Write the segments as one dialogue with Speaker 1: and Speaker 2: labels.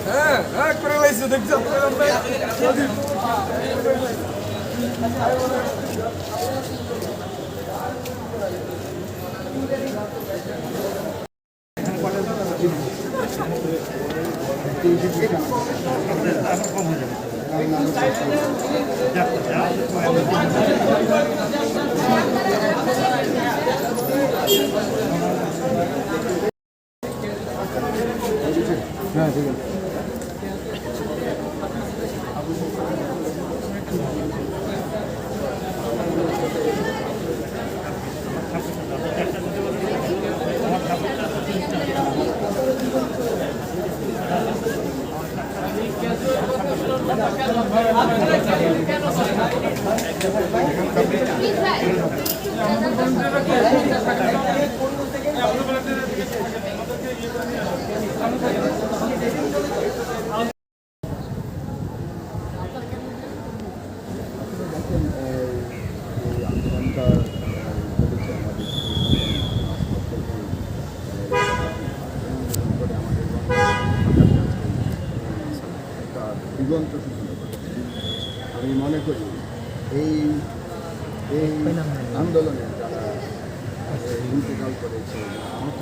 Speaker 1: হ্যাঁ হ্যাঁ করে লাইছে দেখছ হ্যাঁ ঠিক আছে দিগন্ত সূচনা করে। আমি মনে করি এই এই আন্দোলনে যারা ইন্তেকাল করেছে আহত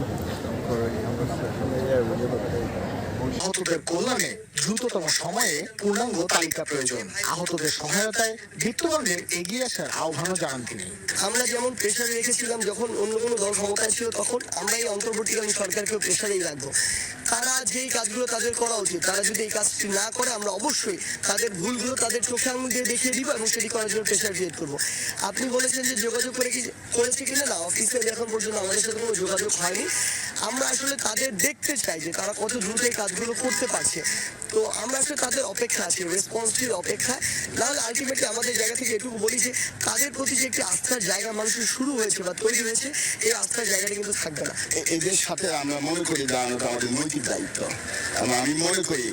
Speaker 2: আহতদের কল্যাণে দ্রুততম সময়ে পূর্ণাঙ্গ তালিকা প্রয়োজন। আহতদের সহায়তায় বিত্তবানদের এগিয়ে আসার আহ্বানও জানান তিনি।
Speaker 3: আমরা যেমন প্রেশারে রেখেছিলাম যখন অন্য কোনো দল ক্ষমতায় ছিল, তখন আমরা এই অন্তর্বর্তীকালীন সরকারকেও প্রেশারেই রাখবো। তারা যেই কাজগুলো তাদের করা উচিত, তারা যদি এই কাজটি না করে আমরা অবশ্যই তাদের ভুলগুলো তাদের চোখে আঙুল দিয়ে দেখিয়ে দিব এবং সেটি করার জন্য প্রেশার ক্রিয়েট করবো। আপনি বলেছেন যে যোগাযোগ করেছে কিনা, না, অফিসে এখন পর্যন্ত আমাদের সাথে কোনো যোগাযোগ হয়নি। আমরা আসলে তাদের দেখতে চাই যে তারা কত দ্রুত এই কাজগুলো করতে পারছে। তো আমরা আসলে তাদের অপেক্ষা আছি, রেসপন্সটির অপেক্ষা। নাহলে আলটিমেটলি আমাদের জায়গা থেকে এটুকু বলি যে তাদের প্রতি যে একটি আস্থার জায়গা মানুষের শুরু হয়েছে বা তৈরি হয়েছে, এই আস্থার জায়গাটা কিন্তু থাকবে না।
Speaker 4: এদের সাথে আমরা মনে করি দাঁড়ানোটা আমাদের নৈতিক দায়িত্ব। আমি মনে করি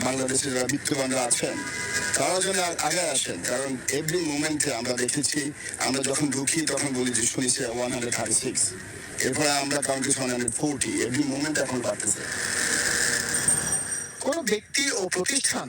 Speaker 4: বাংলাদেশের যারা বিত্তবানরা আছেন তারা যেন আগে আসেন, কারণ এভরি মুমেন্টে আমরা দেখেছি, আমরা যখন ঢুকি তখন বলি যে শুনেছি 136, এরপরে আমরা কাউন্টি 140, এভরি মুমেন্ট এখন বাড়তেছে।
Speaker 2: কোনো ব্যক্তি ও প্রতিষ্ঠান